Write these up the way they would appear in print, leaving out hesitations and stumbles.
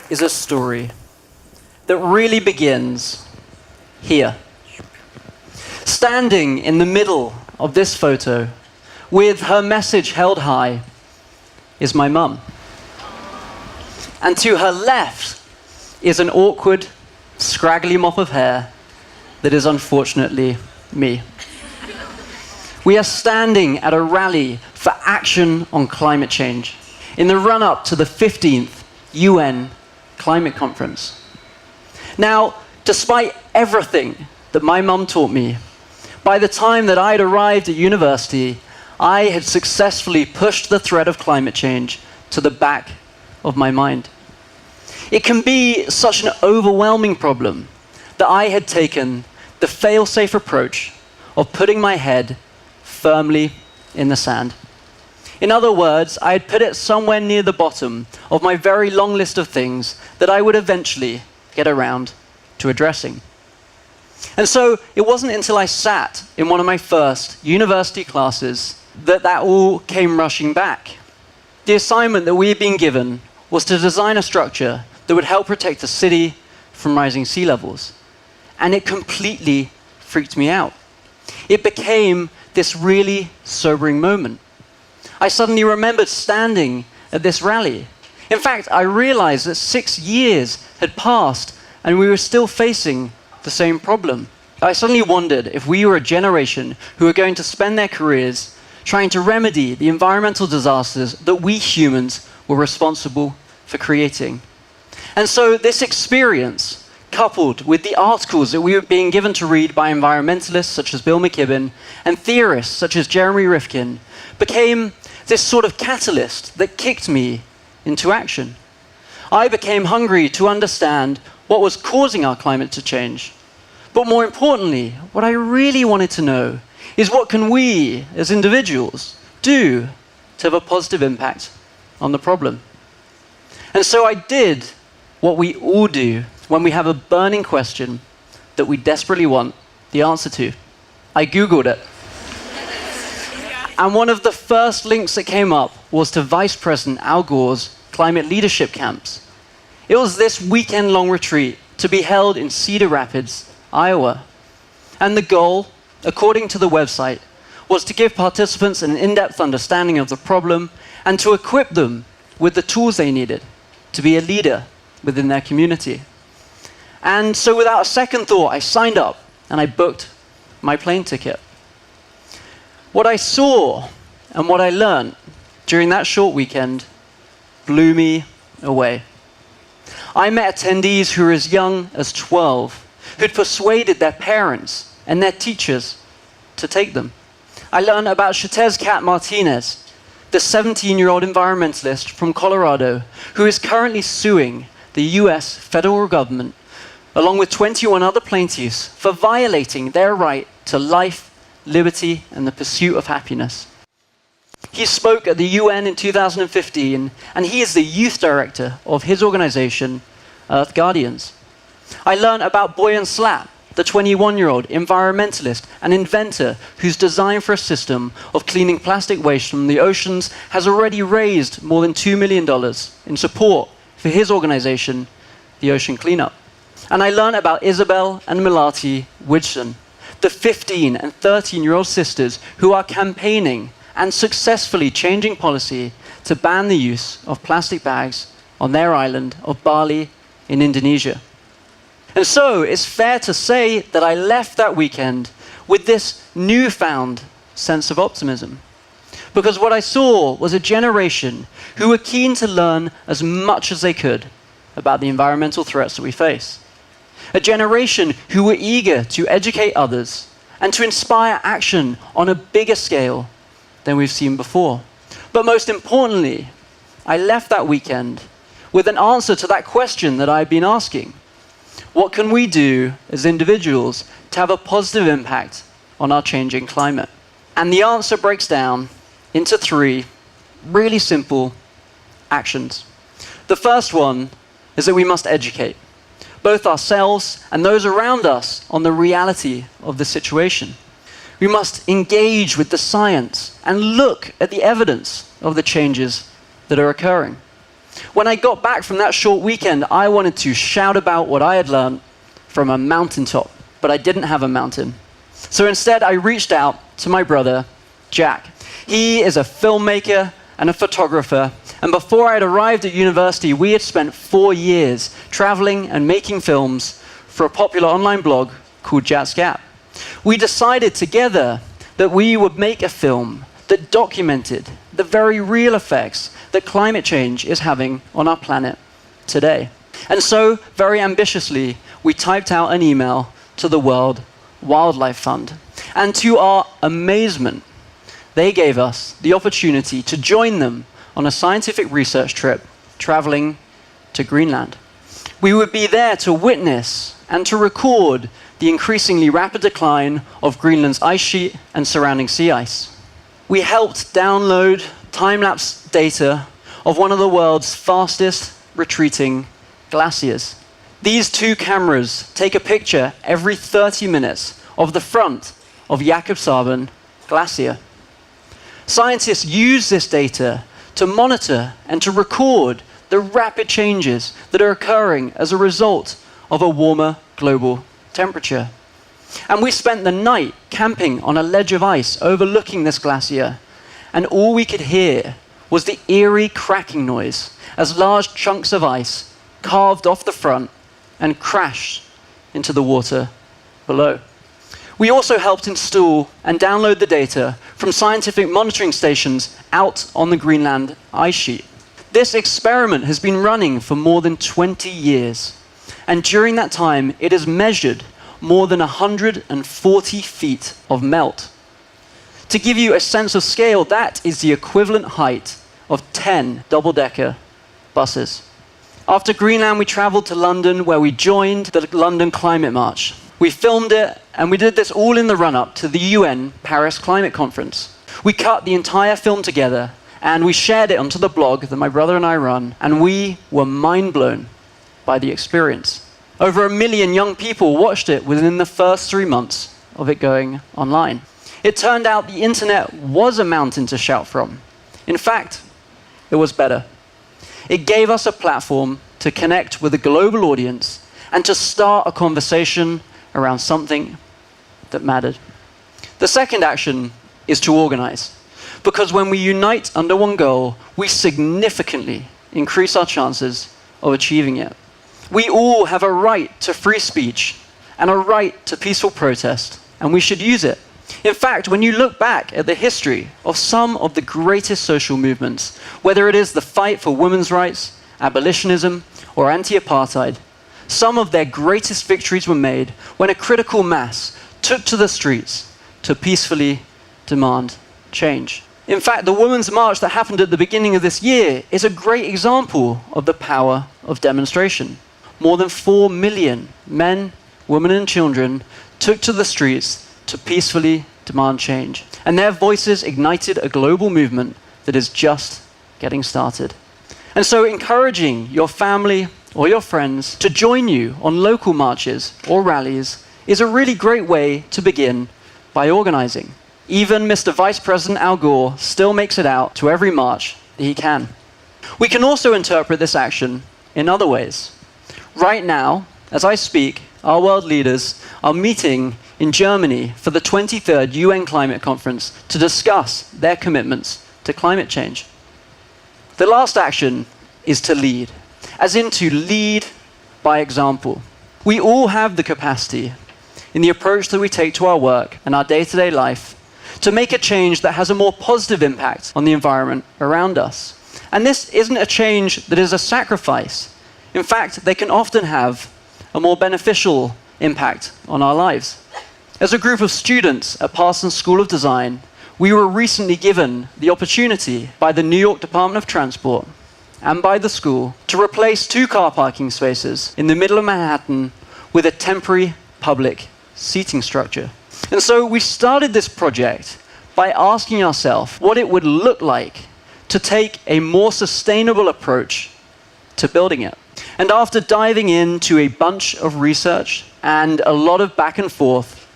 is a story that really begins here. Standing in the middle of this photo, with her message held high, is my mum. And to her left is an awkward, scraggly mop of hair that is unfortunately me. We are standing at a rally for action on climate change in the run-up to the 15th UN Climate Conference. Now, despite everything that my mum taught me, by the time that I had arrived at university, I had successfully pushed the threat of climate change to the back of my mind. It can be such an overwhelming problem that I had taken the fail-safe approach of putting my head firmly in the sand. In other words, I had put it somewhere near the bottom of my very long list of things that I would eventually get around to addressing. And so it wasn't until I sat in one of my first university classes that all came rushing back. The assignment that we had been given was to design a structure that would help protect the city from rising sea levels. And it completely freaked me out. It became this really sobering moment. I suddenly remembered standing at this rally. In fact, I realized that 6 years had passed and we were still facing the same problem. I suddenly wondered if we were a generation who were going to spend their careers trying to remedy the environmental disasters that we humans were responsible for creating. And so this experience, coupled with the articles that we were being given to read by environmentalists such as Bill McKibben and theorists such as Jeremy Rifkin, became this sort of catalyst that kicked me into action. I became hungry to understand what was causing our climate to change. But more importantly, what I really wanted to know is what can we, as individuals, do to have a positive impact on the problem. And so I did what we all do when we have a burning question that we desperately want the answer to. I Googled it. And one of the first links that came up was to Vice President Al Gore's climate leadership camps. It was this weekend-long retreat to be held in Cedar Rapids, Iowa. And the goal, according to the website, was to give participants an in-depth understanding of the problem and to equip them with the tools they needed to be a leader within their community. And so without a second thought, I signed up and I booked my plane ticket. What I saw and what I learned during that short weekend blew me away. I met attendees who were as young as 12, who'd persuaded their parents and their teachers to take them. I learned about Shetez Cat Martinez, the 17-year-old environmentalist from Colorado, who is currently suing the US federal government, along with 21 other plaintiffs, for violating their right to life, liberty, and the pursuit of happiness. He spoke at the UN in 2015, and he is the youth director of his organization, Earth Guardians. I learned about Boyan Slat, the 21-year-old environmentalist and inventor whose design for a system of cleaning plastic waste from the oceans has already raised more than $2 million in support for his organization, the Ocean Cleanup. And I learned about Isabel and Melati Widson, the 15 and 13-year-old sisters who are campaigning and successfully changing policy to ban the use of plastic bags on their island of Bali in Indonesia. And so it's fair to say that I left that weekend with this newfound sense of optimism. Because what I saw was a generation who were keen to learn as much as they could about the environmental threats that we face. A generation who were eager to educate others and to inspire action on a bigger scale than we've seen before. But most importantly, I left that weekend with an answer to that question that I've been asking. What can we do as individuals to have a positive impact on our changing climate? And the answer breaks down into 3 really simple actions. The first one is that we must educate both ourselves and those around us on the reality of the situation. We must engage with the science and look at the evidence of the changes that are occurring. When I got back from that short weekend, I wanted to shout about what I had learned from a mountaintop, but I didn't have a mountain. So instead, I reached out to my brother, Jack. He is a filmmaker and a photographer, and before I had arrived at university, we had spent 4 years traveling and making films for a popular online blog called Jats Gap. We decided together that we would make a film that documented the very real effects that climate change is having on our planet today. And so, very ambitiously, we typed out an email to the World Wildlife Fund. And to our amazement, they gave us the opportunity to join them on a scientific research trip traveling to Greenland. We would be there to witness and to record the increasingly rapid decline of Greenland's ice sheet and surrounding sea ice. We helped download time-lapse data of one of the world's fastest retreating glaciers. These 2 cameras take a picture every 30 minutes of the front of Jakobshavn Glacier. Scientists use this data to monitor and to record the rapid changes that are occurring as a result of a warmer global temperature. And we spent the night camping on a ledge of ice overlooking this glacier, and all we could hear was the eerie cracking noise as large chunks of ice carved off the front and crashed into the water below. We also helped install and download the data from scientific monitoring stations out on the Greenland ice sheet. This experiment has been running for more than 20 years, and during that time, it has measured more than 140 feet of melt. To give you a sense of scale, that is the equivalent height of 10 double-decker buses. After Greenland, we traveled to London, where we joined the London Climate March. We filmed it, and we did this all in the run-up to the UN Paris Climate Conference. We cut the entire film together, and we shared it onto the blog that my brother and I run, and we were mind-blown by the experience. Over 1 million young people watched it within the first 3 months of it going online. It turned out the internet was a mountain to shout from. In fact, it was better. It gave us a platform to connect with a global audience and to start a conversation around something that mattered. The second action is to organize, because when we unite under one goal, we significantly increase our chances of achieving it. We all have a right to free speech and a right to peaceful protest, and we should use it. In fact, when you look back at the history of some of the greatest social movements, whether it is the fight for women's rights, abolitionism, or anti-apartheid, some of their greatest victories were made when a critical mass took to the streets to peacefully demand change. In fact, the Women's March that happened at the beginning of this year is a great example of the power of demonstration. More than 4 million men, women, and children took to the streets to peacefully demand change. And their voices ignited a global movement that is just getting started. And so encouraging your family or your friends to join you on local marches or rallies is a really great way to begin by organizing. Even Mr. Vice President Al Gore still makes it out to every march that he can. We can also interpret this action in other ways. Right now, as I speak, our world leaders are meeting in Germany for the 23rd UN Climate Conference to discuss their commitments to climate change. The last action is to lead, as in to lead by example. We all have the capacity in the approach that we take to our work and our day-to-day life to make a change that has a more positive impact on the environment around us. And this isn't a change that is a sacrifice. In fact, they can often have a more beneficial impact on our lives. As a group of students at Parsons School of Design, we were recently given the opportunity by the New York Department of Transport and by the school to replace 2 car parking spaces in the middle of Manhattan with a temporary public seating structure. And so we started this project by asking ourselves what it would look like to take a more sustainable approach to building it. And after diving into a bunch of research and a lot of back and forth,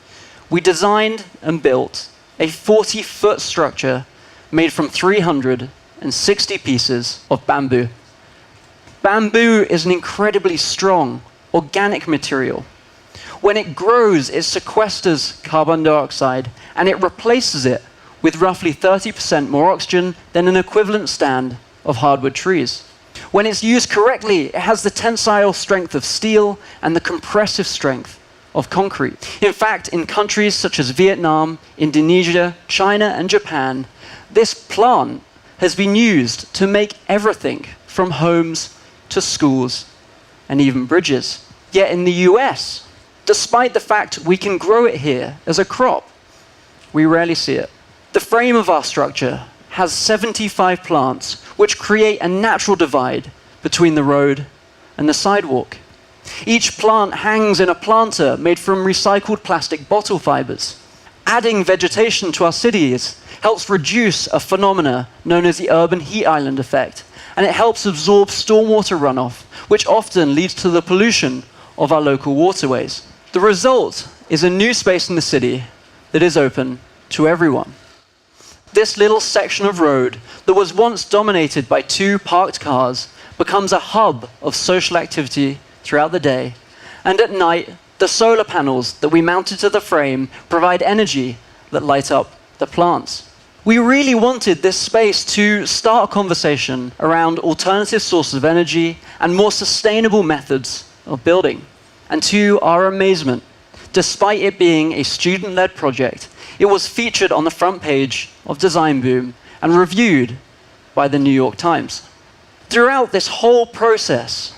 we designed and built a 40-foot structure made from 360 pieces of bamboo. Bamboo is an incredibly strong, organic material. When it grows, it sequesters carbon dioxide and it replaces it with roughly 30% more oxygen than an equivalent stand of hardwood trees. When it's used correctly, it has the tensile strength of steel and the compressive strength of concrete. In fact, in countries such as Vietnam, Indonesia, China, and Japan, this plant has been used to make everything from homes to schools and even bridges. Yet in the US, despite the fact we can grow it here as a crop, we rarely see it. The frame of our structure has 75 plants which create a natural divide between the road and the sidewalk. Each plant hangs in a planter made from recycled plastic bottle fibers. Adding vegetation to our cities helps reduce a phenomena known as the urban heat island effect, and it helps absorb stormwater runoff, which often leads to the pollution of our local waterways. The result is a new space in the city that is open to everyone. This little section of road that was once dominated by 2 parked cars becomes a hub of social activity throughout the day, and at night, the solar panels that we mounted to the frame provide energy that light up the plants. We really wanted this space to start a conversation around alternative sources of energy and more sustainable methods of building. And to our amazement, despite it being a student-led project, it was featured on the front page of Design Boom and reviewed by the New York Times. Throughout this whole process,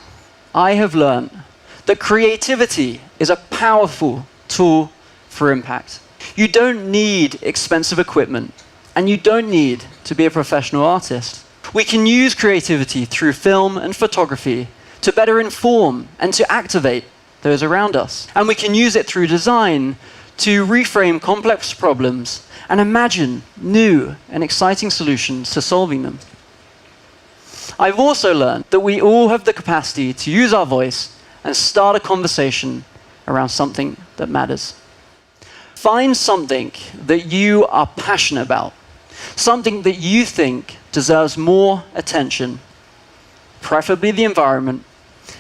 I have learned that creativity is a powerful tool for impact. You don't need expensive equipment, and you don't need to be a professional artist. We can use creativity through film and photography to better inform and to activate those around us. And we can use it through design to reframe complex problems and imagine new and exciting solutions to solving them. I've also learned that we all have the capacity to use our voice and start a conversation around something that matters. Find something that you are passionate about, something that you think deserves more attention, preferably the environment,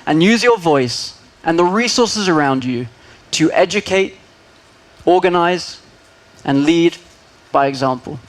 and use your voice and the resources around you to educate, organize, and lead by example.